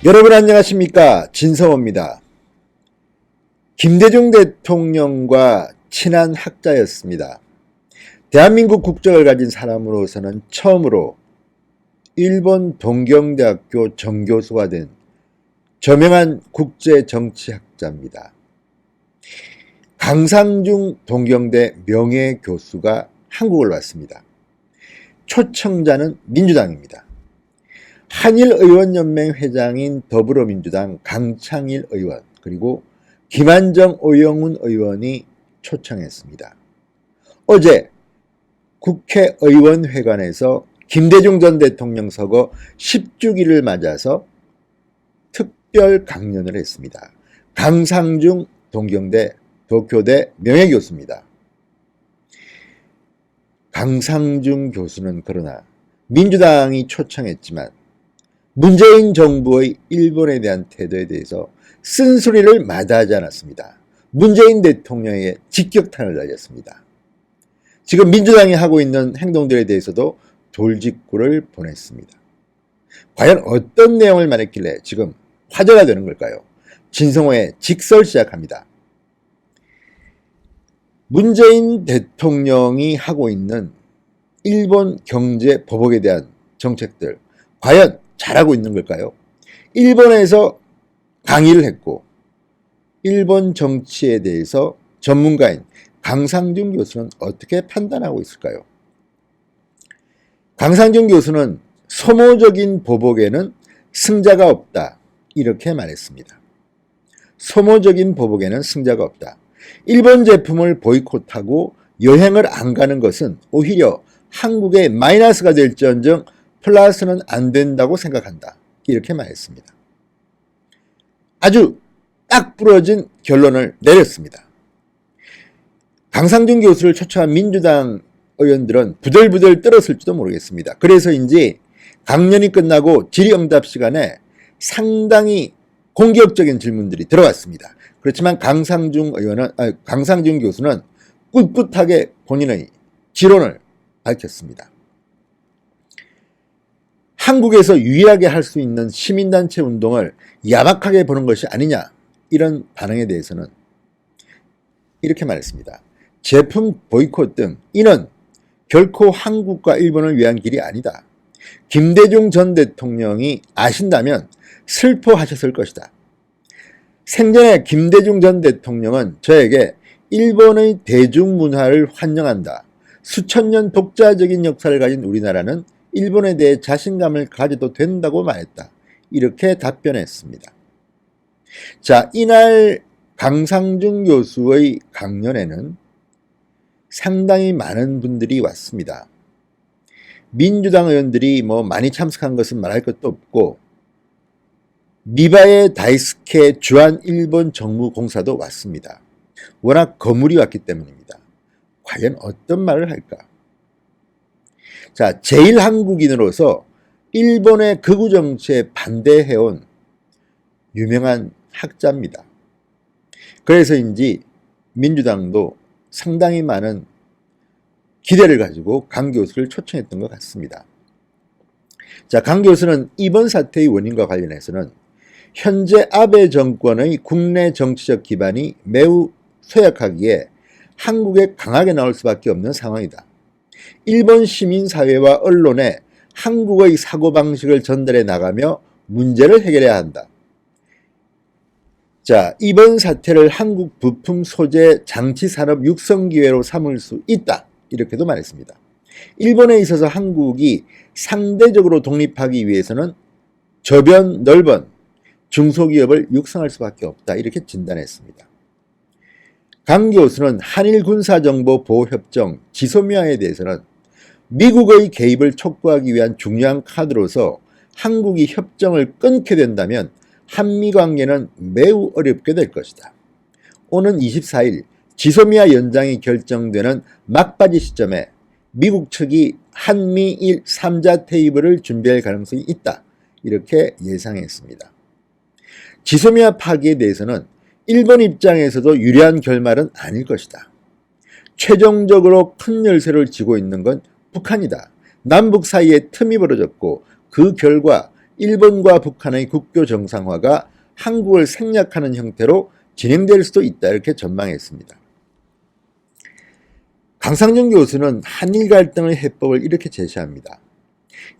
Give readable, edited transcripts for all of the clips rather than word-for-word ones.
여러분 안녕하십니까? 진성호입니다. 김대중 대통령과 친한 학자였습니다. 대한민국 국적을 가진 사람으로서는 처음으로 일본 동경대학교 정교수가 된 저명한 국제정치학자입니다. 강상중 동경대 명예교수가 한국을 왔습니다. 초청자는 민주당입니다. 한일의원연맹 회장인 더불어민주당 강창일 의원 그리고 김한정 오영훈 의원이 초청했습니다. 어제 국회의원회관에서 김대중 전 대통령 서거 10주기를 맞아서 특별 강연을 했습니다. 강상중 동경대 도쿄대 명예교수입니다. 강상중 교수는 그러나 민주당이 초청했지만 문재인 정부의 일본에 대한 태도에 대해서 쓴소리를 마다하지 않았습니다. 문재인 대통령에게 직격탄을 날렸습니다. 지금 민주당이 하고 있는 행동들에 대해서도 돌직구를 보냈습니다. 과연 어떤 내용을 말했길래 지금 화제가 되는 걸까요? 진성호의 직설 시작합니다. 문재인 대통령이 하고 있는 일본 경제 보복에 대한 정책들 과연 잘하고 있는 걸까요? 일본에서 강의를 했고 일본 정치에 대해서 전문가인 강상중 교수는 어떻게 판단하고 있을까요? 강상중 교수는 소모적인 보복에는 승자가 없다 이렇게 말했습니다. 소모적인 보복에는 승자가 없다. 일본 제품을 보이콧하고 여행을 안 가는 것은 오히려 한국에 마이너스가 될지언정 플러스는 안 된다고 생각한다. 이렇게 말했습니다. 아주 딱 부러진 결론을 내렸습니다. 강상중 교수를 초청한 민주당 의원들은 부들부들 떨었을지도 모르겠습니다. 그래서인지 강연이 끝나고 질의응답 시간에 상당히 공격적인 질문들이 들어왔습니다. 그렇지만 강상중 교수는 꿋꿋하게 본인의 지론을 밝혔습니다. 한국에서 유일하게 할 수 있는 시민단체 운동을 야박하게 보는 것이 아니냐 이런 반응에 대해서는 이렇게 말했습니다. 제품 보이콧 등 이는 결코 한국과 일본을 위한 길이 아니다. 김대중 전 대통령이 아신다면 슬퍼하셨을 것이다. 생전에 김대중 전 대통령은 저에게 일본의 대중문화를 환영한다. 수천 년 독자적인 역사를 가진 우리나라는 일본에 대해 자신감을 가져도 된다고 말했다. 이렇게 답변했습니다. 자, 이날 강상중 교수의 강연에는 상당히 많은 분들이 왔습니다. 민주당 의원들이 많이 참석한 것은 말할 것도 없고 미바에 다이스케 주한 일본 정무공사도 왔습니다. 워낙 거물이 왔기 때문입니다. 과연 어떤 말을 할까? 자, 제일한국인으로서 일본의 극우 정치에 반대해온 유명한 학자입니다. 그래서인지 민주당도 상당히 많은 기대를 가지고 강 교수를 초청했던 것 같습니다. 자, 강 교수는 이번 사태의 원인과 관련해서는 현재 아베 정권의 국내 정치적 기반이 매우 쇠약하기에 한국에 강하게 나올 수밖에 없는 상황이다. 일본 시민사회와 언론에 한국의 사고방식을 전달해 나가며 문제를 해결해야 한다. 자, 이번 사태를 한국 부품 소재 장치 산업 육성 기회로 삼을 수 있다. 이렇게도 말했습니다. 일본에 있어서 한국이 상대적으로 독립하기 위해서는 저변 넓은 중소기업을 육성할 수밖에 없다. 이렇게 진단했습니다. 강 교수는 한일군사정보보호협정 지소미아에 대해서는 미국의 개입을 촉구하기 위한 중요한 카드로서 한국이 협정을 끊게 된다면 한미관계는 매우 어렵게 될 것이다. 오는 24일 지소미아 연장이 결정되는 막바지 시점에 미국 측이 한미일 3자 테이블을 준비할 가능성이 있다. 이렇게 예상했습니다. 지소미아 파기에 대해서는 일본 입장에서도 유리한 결말은 아닐 것이다. 최종적으로 큰 열쇠를 쥐고 있는 건 북한이다. 남북 사이에 틈이 벌어졌고 그 결과 일본과 북한의 국교 정상화가 한국을 생략하는 형태로 진행될 수도 있다 이렇게 전망했습니다. 강상준 교수는 한일 갈등의 해법을 이렇게 제시합니다.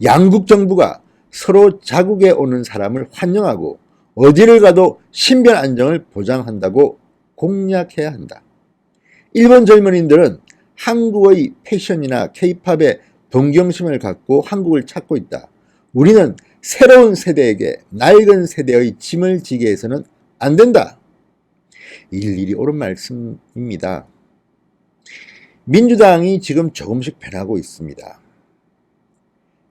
양국 정부가 서로 자국에 오는 사람을 환영하고 어디를 가도 신변 안정을 보장한다고 공약해야 한다. 일본 젊은이들은 한국의 패션이나 케이팝에 동경심을 갖고 한국을 찾고 있다. 우리는 새로운 세대에게 낡은 세대의 짐을 지게 해서는 안 된다. 일일이 옳은 말씀입니다. 민주당이 지금 조금씩 변하고 있습니다.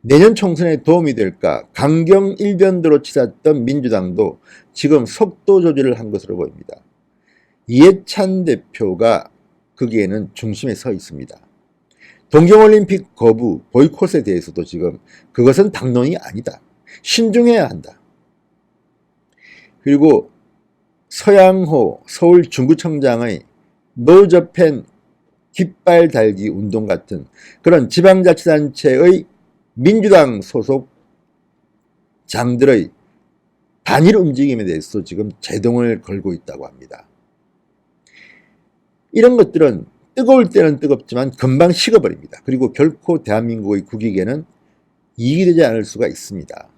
내년 총선에 도움이 될까 강경 일변도로 치닫던 민주당도 지금 속도 조절을 한 것으로 보입니다. 이해찬 대표가 거기에는 중심에 서 있습니다. 동경올림픽 거부, 보이콧에 대해서도 지금 그것은 당론이 아니다. 신중해야 한다. 그리고 서양호 서울 중구청장의 노 저펜 깃발 달기 운동 같은 그런 지방자치단체의 민주당 소속 장들의 단일 움직임에 대해서 지금 제동을 걸고 있다고 합니다. 이런 것들은 뜨거울 때는 뜨겁지만 금방 식어버립니다. 그리고 결코 대한민국의 국익에는 이익이 되지 않을 수가 있습니다.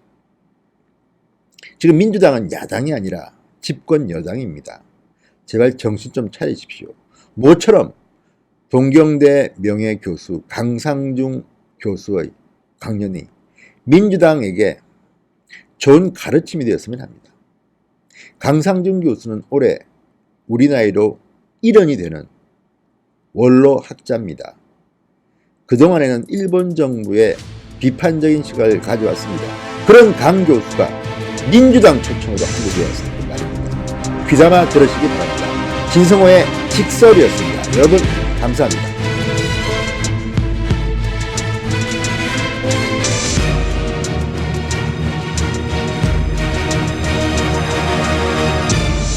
지금 민주당은 야당이 아니라 집권 여당입니다. 제발 정신 좀 차리십시오. 모처럼 동경대 명예교수 강상중 교수의 강연이 민주당에게 좋은 가르침이 되었으면 합니다. 강상중 교수는 올해 우리 나이로 1원이 되는 원로 학자입니다. 그동안에는 일본 정부의 비판적인 시각을 가져왔습니다. 그런 강 교수가 민주당 초청으로 한국에 왔습니다. 말입니다. 귀담아 들으시기 바랍니다. 진성호의 직설이었습니다. 여러분 감사합니다.